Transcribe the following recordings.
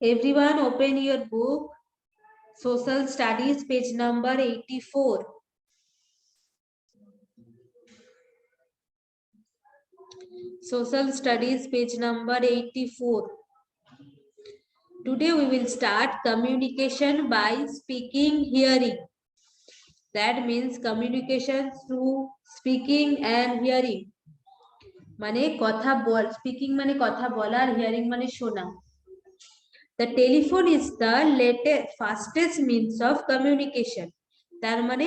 Everyone open your book. Social Studies, page number 84. Social Studies, page number 84. Today we will start communication by speaking, hearing. That means communication through speaking and hearing. মানে কথা বল, speaking মানে কথা বলা আর hearing মানে শোনা. The telephone is the fastest means of communication. তার মানে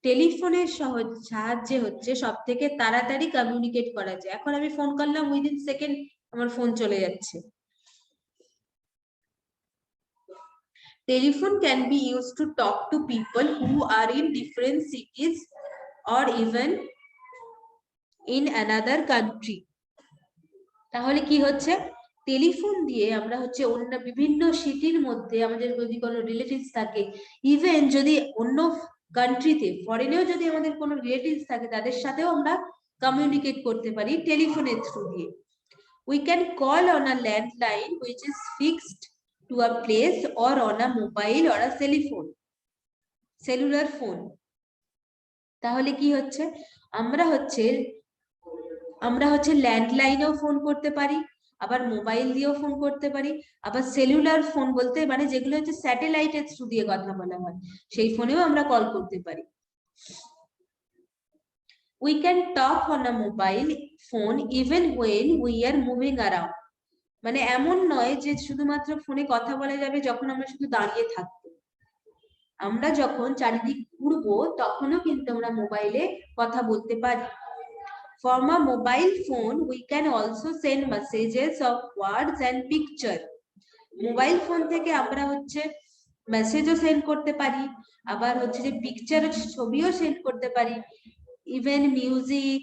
টেলিফোনের সাহায্যে হচ্ছে সব থেকে তাড়াতাড়ি কমিউনিকেট করা যায়. এখন আমি ফোন করলাম, উইদিন সেকেন্ড আমার ফোন চলে যাচ্ছে. Telephone can be used to talk to people who are in different cities or even in another country. তাহলে কি হচ্ছে, টেলিফোন দিয়ে আমরা হচ্ছে অন্য বিভিন্ন সিটির মধ্যে আমাদের যদি কোনো রিলেটিভস থাকে, ইভেন যদি অন্য কান্ট্রিতে ফরেনেও যদি আমাদের কোনো রিলেটিভস থাকে, তাদের সাথেও আমরা কমিউনিকেট করতে পারি টেলিফোনের থ্রু দিয়ে. We can call on a landline which is fixed to a place or on a mobile or a cellular phone. তাহলে কি হচ্ছে, আমরা হচ্ছে ল্যান্ডলাইনেও ফোন করতে পারি, আবার মোবাইল দিয়েও ফোন করতে পারি, আবার সেলুলার ফোন বলতে মানে যেগুলো হচ্ছে স্যাটেলাইটের থ্রু দিয়ে কথা বলা হয়, সেই ফোনেও আমরা কল করতে পারি. We can talk on a mobile phone even when we are moving around. মানে এমন নয় যে শুধুমাত্র ফোনে কথা বলা যাবে যখন আমরা শুধু দাঁড়িয়ে থাকবো. আমরা যখন চারিদিক ঘুরবো তখনও কিন্তু আমরা মোবাইলে কথা বলতে পারি. From a mobile phone, we can also send messages of words and picture. Mobile phone থেকে আমরা হচ্ছে মেসেজও সেন্ড করতে পারি, আবার হচ্ছে যে পিকচার ছবিও সেন্ড করতে পারি, even music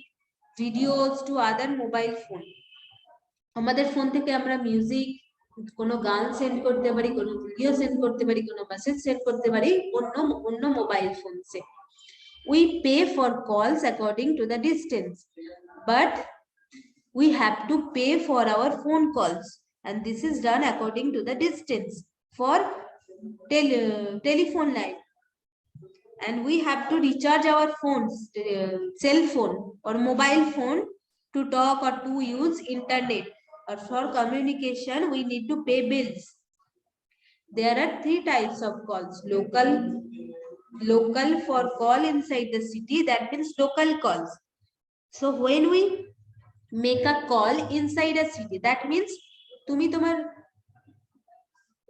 videos to other mobile phone. আমাদের ফোন থেকে আমরা মিউজিক, কোনো গান সেন্ড করতে পারি, কোনো ভিডিও সেন্ড করতে পারি, কোনো মেসেজ সেন্ড করতে পারি অন্য mobile ফোনসে. We pay for calls according to the distance, but we have to pay for our phone calls, and this is done according to the distance for telephone line. And we have to recharge our phones, cell phone or mobile phone, to talk or to use internet, or for communication we need to pay bills. There are 3 types of calls. Local for call inside the city, that means local calls. So when we make a call inside a city, that means তুমি তোমার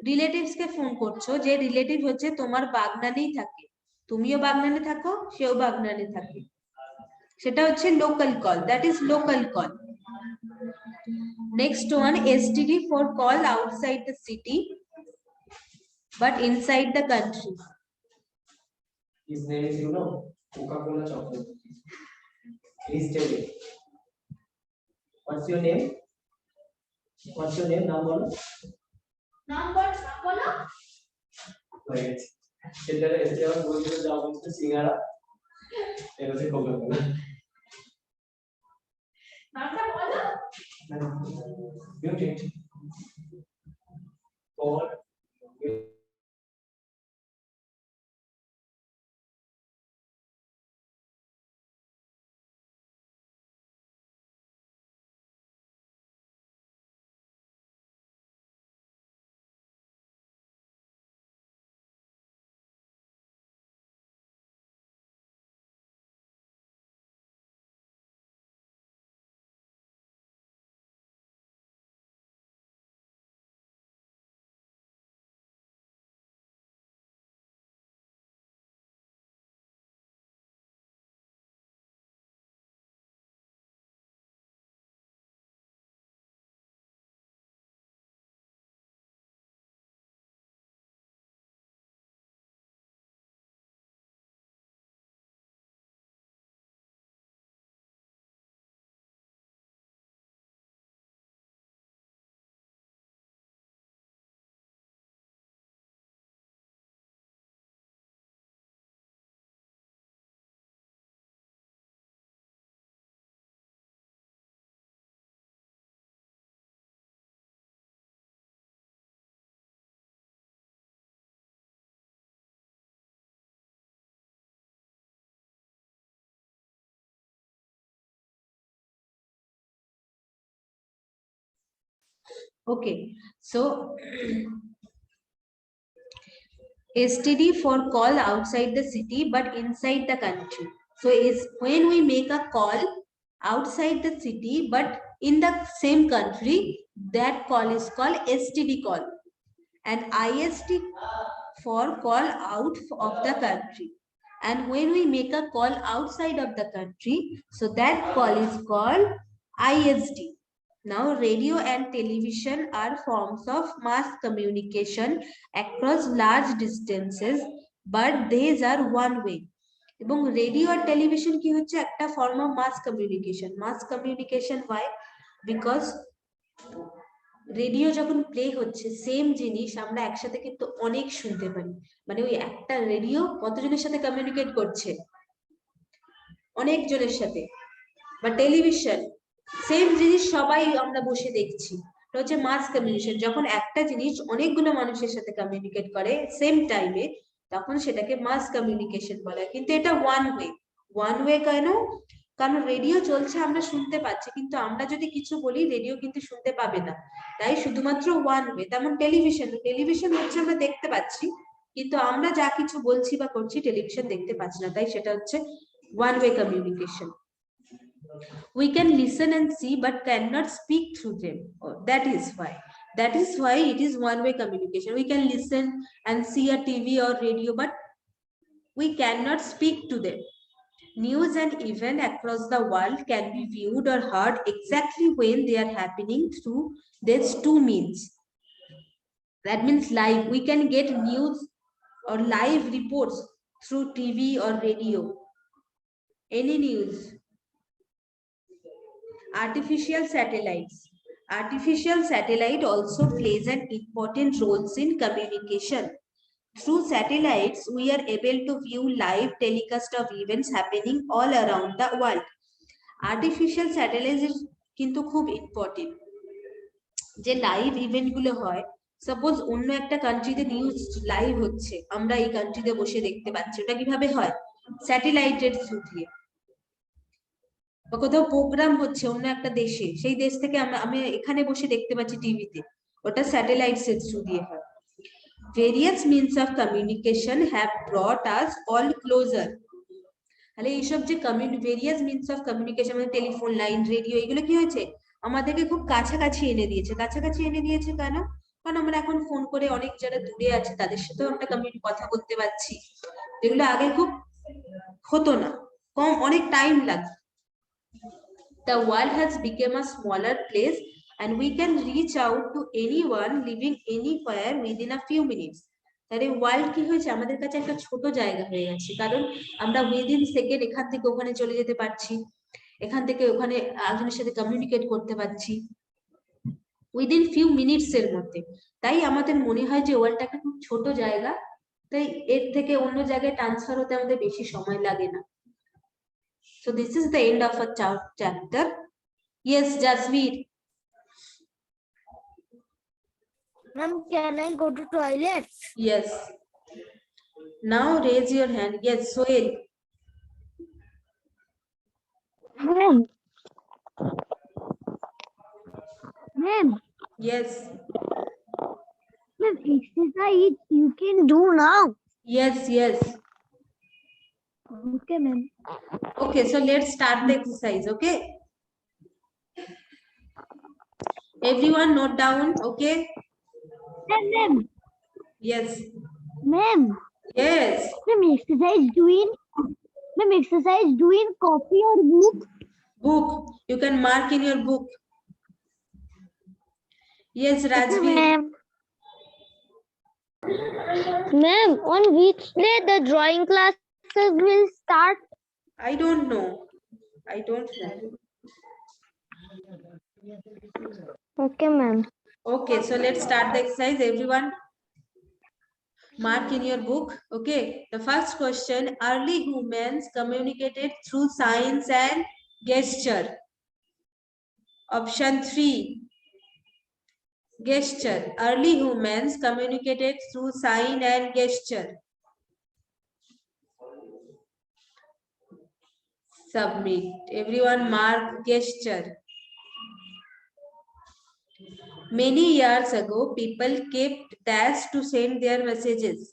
relatives কে phone করছো, যে relative হচ্ছে তোমার বাগনানেই থাকে, তুমিও বাগনানে থাকো, সেও বাগনানে থাকে, সেটা হচ্ছে local call, that is local call. Next one, STD for call outside the city but inside the country. His name is, Coca-Cola chocolate. Please tell it. What's your name? What's your name? Number? Wait. Este ahora voy a dar un cigara. Pero se Coca-Cola. Mute it. Call. Okay, so STD for call outside the city but inside the country. So is when we make a call outside the city but in the same country, that call is called STD call. And IST for call out of the country. And when we make a call outside of the country, so that call is called ISD. Now, radio and television are forms of mass communication across large distances, but these are one way. এবং radio আর television কি হচ্ছে একটা form of mass communication হয় because radio যখন play হচ্ছে same জিনিস আমরা একসাথে কিন্তু অনেক শুনতে পারি, মানে ওই একটা রেডিও কতজনের সাথে কমিউনিকেট করছে, অনেক জনের সাথে। বা টেলিভিশন সেম জিনিস সবাই আমরা বসে দেখছি, এটা হচ্ছে মাস কমিউনিকেশন। যখন একটা জিনিস অনেকগুলো মানুষের সাথে কমিউনিকেট করে সেম টাইমে তখন সেটাকে মাস কমিউনিকেশন বলে। কিন্তু এটা ওয়ান ওয়ে কেন? কারণ রেডিও চলছে আমরা শুনতে পাচ্ছি, কিন্তু আমরা যদি কিছু বলি রেডিও কিন্তু শুনতে পাবে না, তাই শুধুমাত্র ওয়ান ওয়ে। তেমন টেলিভিশন হচ্ছে আমরা দেখতে পাচ্ছি, কিন্তু আমরা যা কিছু বলছি বা করছি টেলিভিশন দেখতে পাচ্ছি না, তাই সেটা হচ্ছে one way communication. We can listen and see but cannot speak through them. Oh, that is why it is one way communication. We can listen and see a TV or radio but we cannot speak to them. News and events across the world can be viewed or heard exactly when they are happening through these two means. That means live. We can get news or live reports through TV or radio. Any news. Artificial satellite also plays an important role in communication. Through satellites, we are able to view live telecast of events happening all around the world. Artificial satellites is কিন্তু খুব important, যে live event গুলো হয়। Suppose অন্য একটা কান্ট্রিতে news live হচ্ছে, আমরা এই কান্ট্রিতে বসে দেখতে পাচ্ছি, ওটা কিভাবে হয়? স্যাটেলাইটের থ্রু দিয়ে। বা কোথাও প্রোগ্রাম হচ্ছে অন্য একটা দেশে, সেই দেশ থেকে আমি এখানে বসে দেখতে পাচ্ছি টিভিতে, ওটা স্যাটেলাইটস এর থ্রু দিয়ে হয়। Various means of communication have brought us all closer. তাহলে এইসব যে ভেরিয়াস মিনস অফ কমিউনিকেশন মানে টেলিফোন লাইন, রেডিও, এগুলো কি হয়েছে? আমাদেরকে খুব কাছাকাছি এনে দিয়েছে। কেন? কারণ আমরা এখন ফোন করে অনেক যারা দূরে আছে তাদের সাথেও আমরা কথা বলতে পারছি, যেগুলো আগে খুব হতো না, অনেক টাইম লাগতো। The world has become a smaller place and we can reach out to anyone living anywhere within a few minutes. তাহলে ওয়ার্ল্ড কি হয়েছে? আমাদের কাছে একটা ছোট জায়গা হয়ে গেছে, কারণ আমরা উইদিন সেকেন্ড এখান থেকে ওখানে চলে যেতে পারছি, এখান থেকে ওখানে একজনের সাথে কমিউনিকেট করতে পারছি উইদিন ফিউ মিনিটস এর মধ্যে। তাই আমাদের মনে হয় যে ওয়ার্ল্ডটা একটা খুব ছোট জায়গা, তাই এর থেকে অন্য জায়গায় ট্রান্সফার হতে আমাদের বেশি সময় লাগে না। So this is the end of a chapter. Yes, Jasveer. Ma'am, can I go to toilet? Yes. Now raise your hand. Yes, Soel. Ma'am. Ma'am. Yes. Ma'am, exercise you can do now. Yes, yes. Okay, ma'am. Okay, so let's start the exercise, okay? Everyone note down, okay? Ma'am. Yes. Ma'am. Yes. Ma'am, exercise doing copy or book? Book. You can mark in your book. Yes, Rajveer. Ma'am. Ma'am, on which day the drawing classes will start? I don't know. Okay, ma'am. Okay, so let's start the exercise. Everyone mark in your book. Okay, the first question: early humans communicated through signs and gesture. Option 3, gesture. Early humans communicated through sign and gesture. Submit. Everyone mark gesture. Many years ago, people kept dash to send their messages.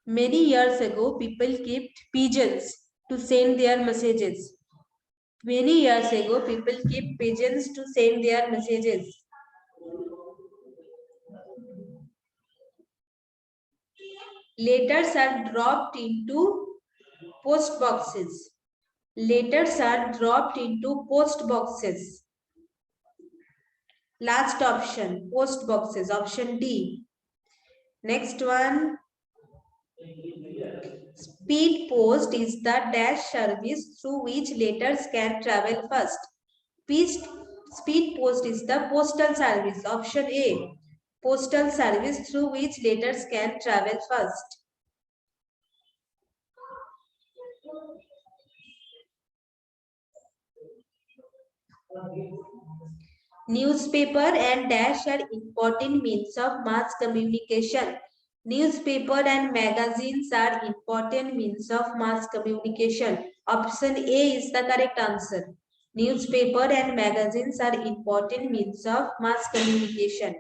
Many years ago, people kept pigeons to send their messages. Many years ago, people kept pigeons to send their messages. Letters are dropped into post boxes. Letters are dropped into post boxes. Last option, post boxes, option D. Next one, speed post is the dash service through which letters can travel first. Speed post is the postal service, option A. Postal service through which letters can travel first. Newspaper and dash are important means of mass communication. Newspaper and magazines are important means of mass communication. Option A is the correct answer. Newspaper and magazines are important means of mass communication.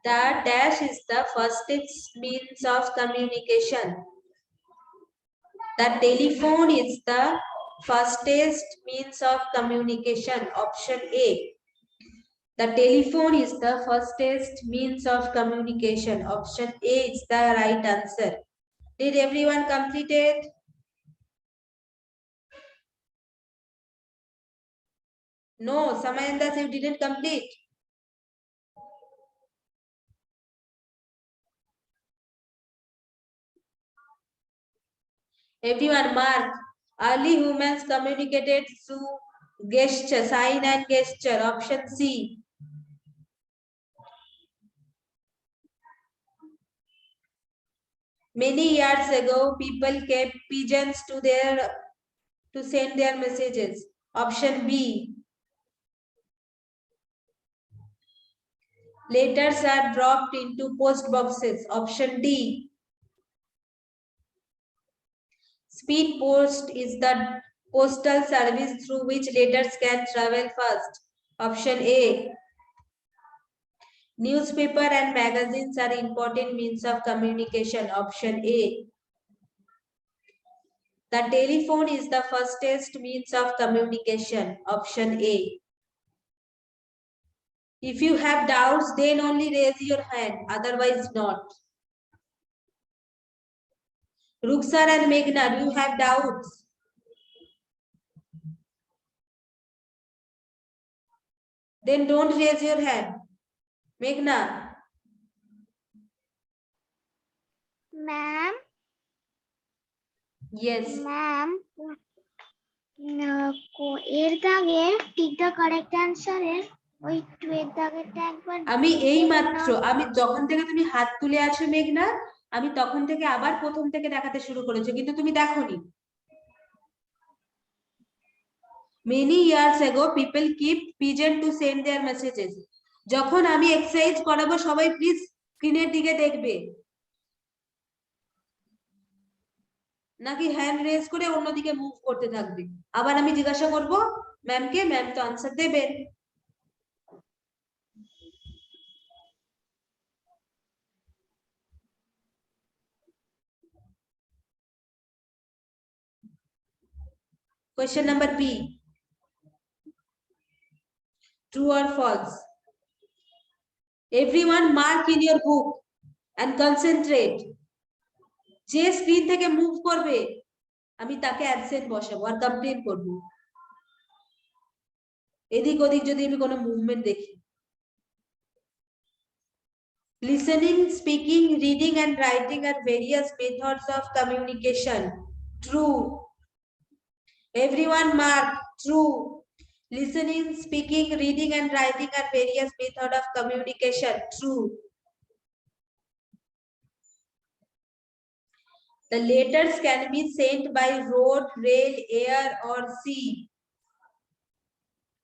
The dash is the fastest means of communication. The telephone is the fastest means of communication. Option A. The telephone is the fastest means of communication. Option A is the right answer. Did everyone complete it? No, Samayanda, you didn't complete. Everyone mark. Early humans communicated through gesture, sign and gesture. Option C. Many years ago, people kept pigeons to send their messages. Option B. Letters are dropped into post boxes. Option D. Speed post is the postal service through which letters can travel fast. Option A. Newspaper and magazines are important means of communication. Option A. The telephone is the fastest means of communication. Option A. If you have doubts, then only raise your hand, otherwise not. Ruksar and Meghna, do you have doubts? Then don't raise your hand. Meghna. Ma'am. Yes. Ma'am. এর দাগে ঠিক the correct answer এর ওই two এর দাগেরটা একবার আমি এই মাত্র আমি যখন থেকে তুমি হাত তুলে আছো মেঘনা আমি তখন থেকে আবার প্রথম থেকে দেখাতে শুরু করেছো কিন্তু তুমি দেখোনি many years ago people keep pigeon to send their messages যখন আমি এক্সারসাইজ করাবো সবাই প্লিজ স্ক্রিনের দিকে দেখবে নাকি হ্যান্ড রেজ করে অন্যদিকে মুভ করতে থাকবে আবার আমি জিজ্ঞাসা করব ম্যামকে ম্যাম তো আনসার দেবেন Question number B. True or false? Everyone mark in your book and concentrate. যে স্ক্রিন থেকে মুভ করবে আমি তাকে অ্যাবসেন্ট বসাবো আর কমপ্লেইন করব এদিক ওদিক যদি আমি কোনো মুভমেন্ট দেখি Listening, speaking, reading and writing are various methods of communication. True. Everyone mark. True. Listening, speaking, reading and writing are various methods of communication. True. The letters can be sent by road, rail, air or sea.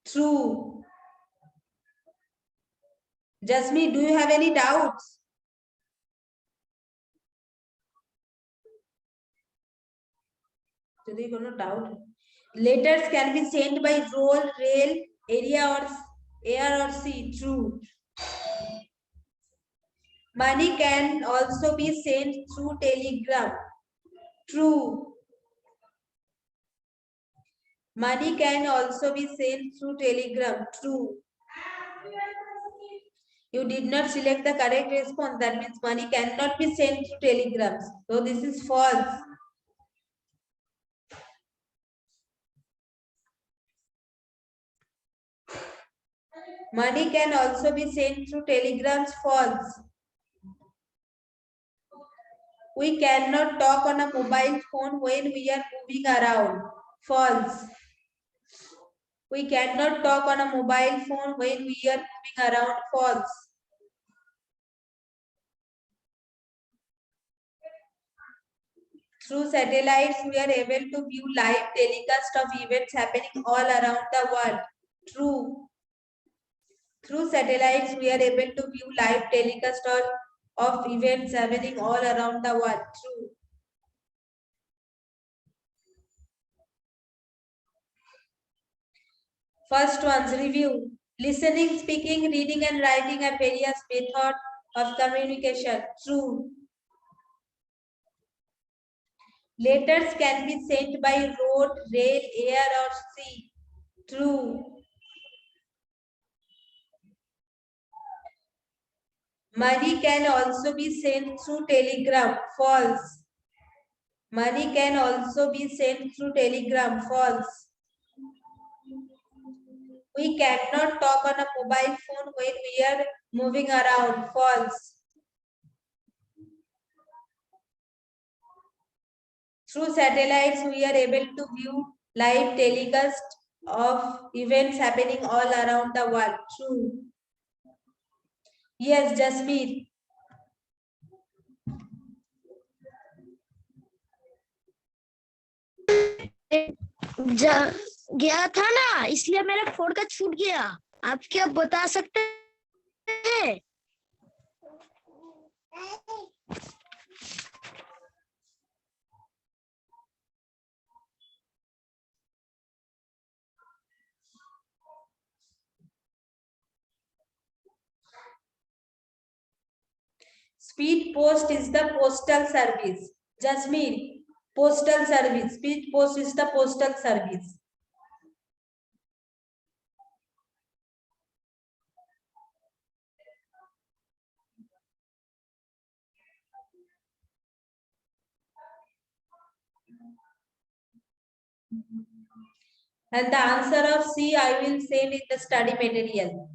True. Jasmine, do you have any doubts? যদি কোনো doubt, letters can be sent by road, rail, air or sea. True. Money can also be sent through telegram. True. Money can also be sent through telegram. True. You did not select the correct response. That means money cannot be sent through telegrams. So this is false. Money can also be sent through telegrams. False. We cannot talk on a mobile phone when we are moving around. False. We cannot talk on a mobile phone when we are moving around. False. Through satellites, we are able to view live telecast of events happening all around the world. True. Through satellites, we are able to view live telecast of events happening all around the world. True. First ones, review. Listening, speaking, reading and writing are various methods of communication. True. Letters can be sent by road, rail, air or sea. True. Money can also be sent through telegram. False. Money can also be sent through telegram. False. We cannot talk on a mobile phone when we are moving around. False. Through satellites, we are able to view live telecast of events happening all around the world. True. Yes, Jasmeet. गया था ना, इसलिए मेरा phone का छूट गया। आप क्या बता सकते हैं? Speed post is the postal service. Jasmeet, postal service. Speed post is the postal service. And the answer of C I will send in the study material.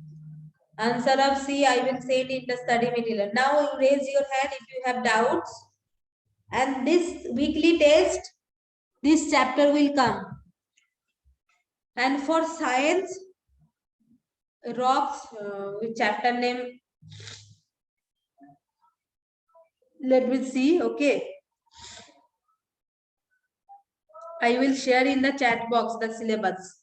Answer of C I will send in the study material. Now you raise your hand if you have doubts. And this weekly test, this chapter will come. And for science, rocks, with chapter name, let me see. Okay. I will share in the chat box the syllabus.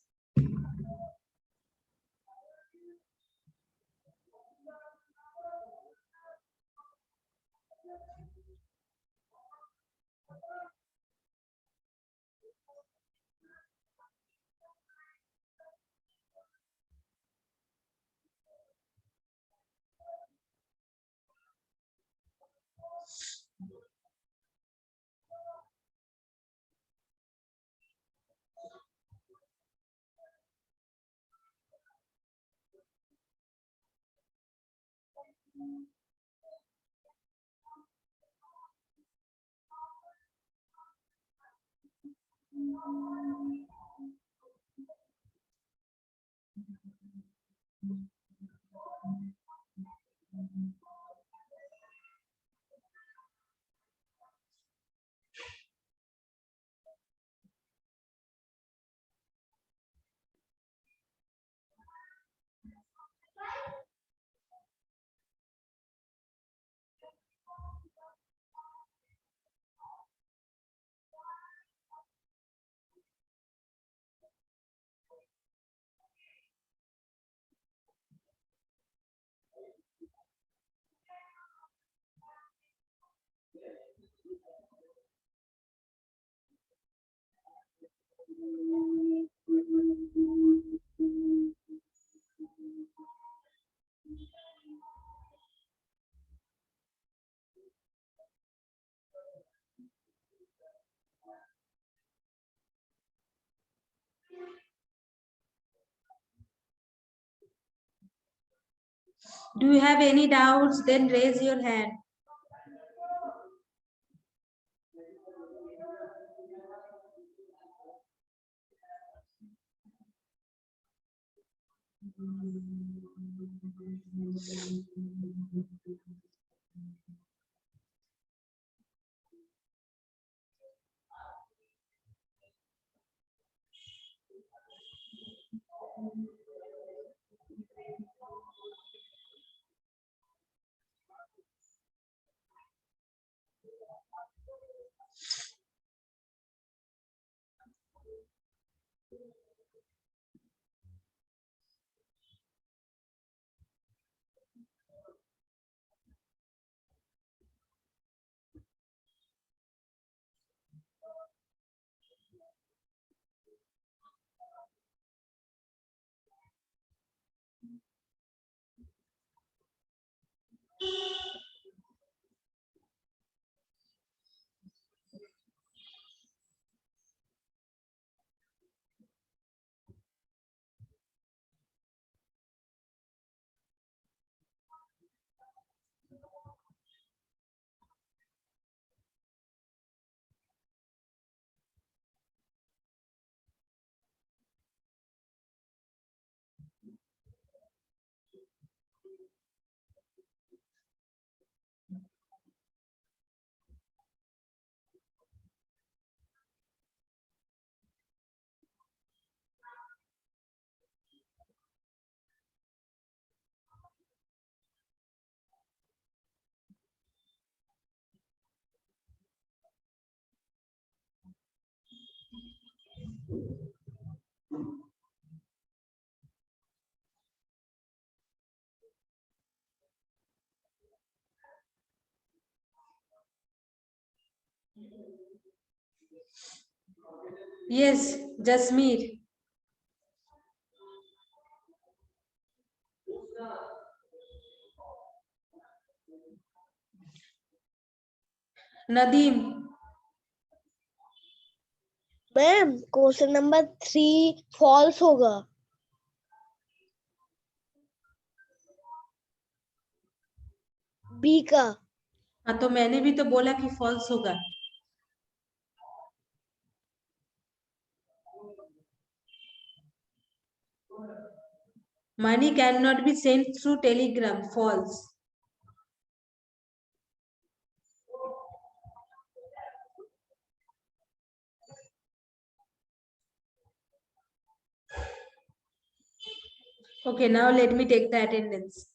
Do you have any doubts? Then raise your hand. Yes, Jasmeer. Nadeem. Ma'am question number 3 false होगा। B का। हाँ, तो मैंने भी तो बोला कि false होगा। Money cannot be sent through telegram. False. Okay, now let me take the attendance.